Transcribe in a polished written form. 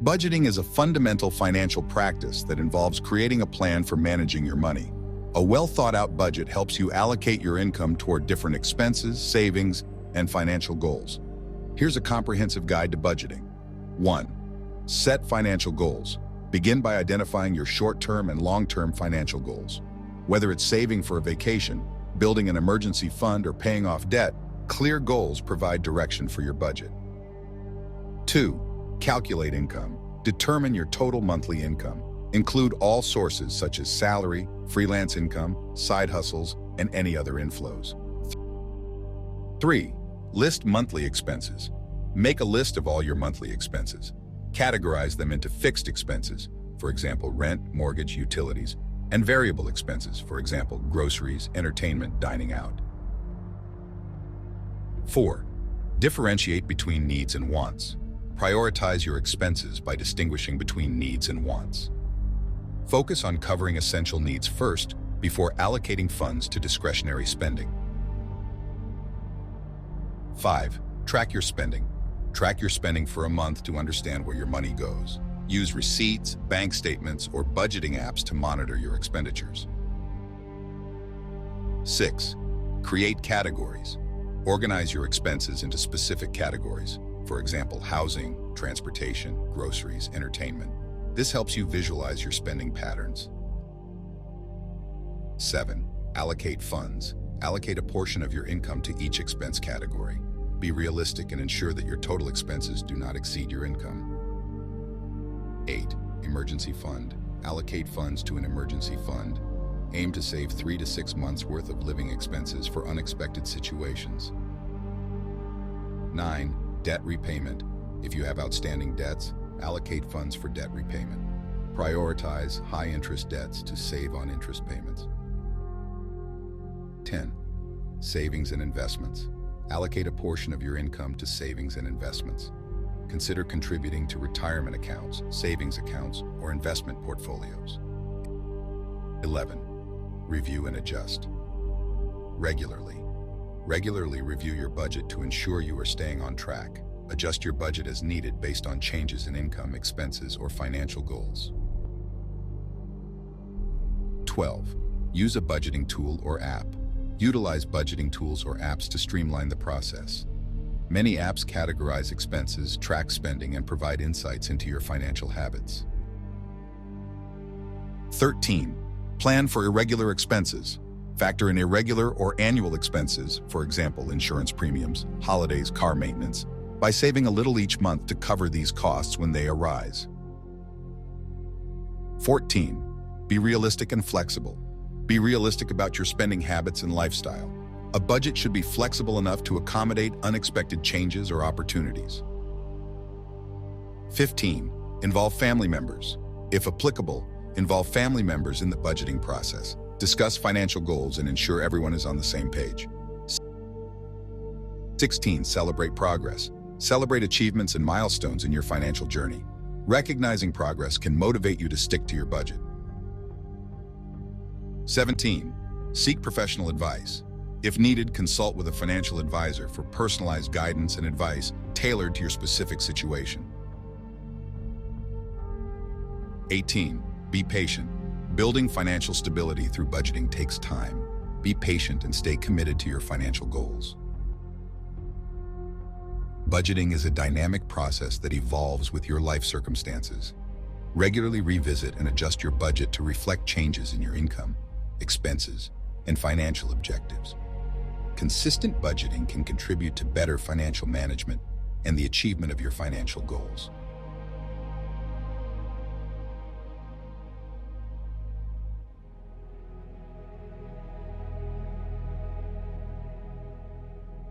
Budgeting is a fundamental financial practice that involves creating a plan for managing your money. A well-thought-out budget helps you allocate your income toward different expenses, savings, and financial goals. Here's a comprehensive guide to budgeting. 1. Set financial goals. Begin by identifying your short-term and long-term financial goals. Whether it's saving for a vacation, building an emergency fund, or paying off debt, clear goals provide direction for your budget. 2. Calculate income. Determine your total monthly income. Include all sources such as salary, freelance income, side hustles, and any other inflows. 3. List monthly expenses. Make a list of all your monthly expenses. Categorize them into fixed expenses, for example, rent, mortgage, utilities, and variable expenses, for example, groceries, entertainment, dining out. 4. Differentiate between needs and wants. Prioritize your expenses by distinguishing between needs and wants. Focus on covering essential needs first before allocating funds to discretionary spending. 5. Track your spending. Track your spending for a month to understand where your money goes. Use receipts, bank statements, or budgeting apps to monitor your expenditures. 6. Create categories. Organize your expenses into specific categories. For example, housing, transportation, groceries, entertainment. This helps you visualize your spending patterns. 7. Allocate funds. Allocate a portion of your income to each expense category. Be realistic and ensure that your total expenses do not exceed your income. 8. Emergency fund. Allocate funds to an emergency fund. Aim to save 3 to 6 months' worth of living expenses for unexpected situations. 9. Debt repayment. If you have outstanding debts, allocate funds for debt repayment. Prioritize high-interest debts to save on interest payments. 10. Savings and investments. Allocate a portion of your income to savings and investments. Consider contributing to retirement accounts, savings accounts, or investment portfolios. 11. Review and adjust. Regularly review your budget to ensure you are staying on track. Adjust your budget as needed based on changes in income, expenses, or financial goals. 12. Use a budgeting tool or app. Utilize budgeting tools or apps to streamline the process. Many apps categorize expenses, track spending, and provide insights into your financial habits. 13. Plan for irregular expenses. Factor in irregular or annual expenses, for example, insurance premiums, holidays, car maintenance, by saving a little each month to cover these costs when they arise. 14. Be realistic and flexible. Be realistic about your spending habits and lifestyle. A budget should be flexible enough to accommodate unexpected changes or opportunities. 15. Involve family members. If applicable, involve family members in the budgeting process. Discuss financial goals and ensure everyone is on the same page. 16. Celebrate progress. Celebrate achievements and milestones in your financial journey. Recognizing progress can motivate you to stick to your budget. 17. Seek professional advice. If needed, consult with a financial advisor for personalized guidance and advice tailored to your specific situation. 18. Be patient. Building financial stability through budgeting takes time. Be patient and stay committed to your financial goals. Budgeting is a dynamic process that evolves with your life circumstances. Regularly revisit and adjust your budget to reflect changes in your income, expenses, and financial objectives. Consistent budgeting can contribute to better financial management and the achievement of your financial goals.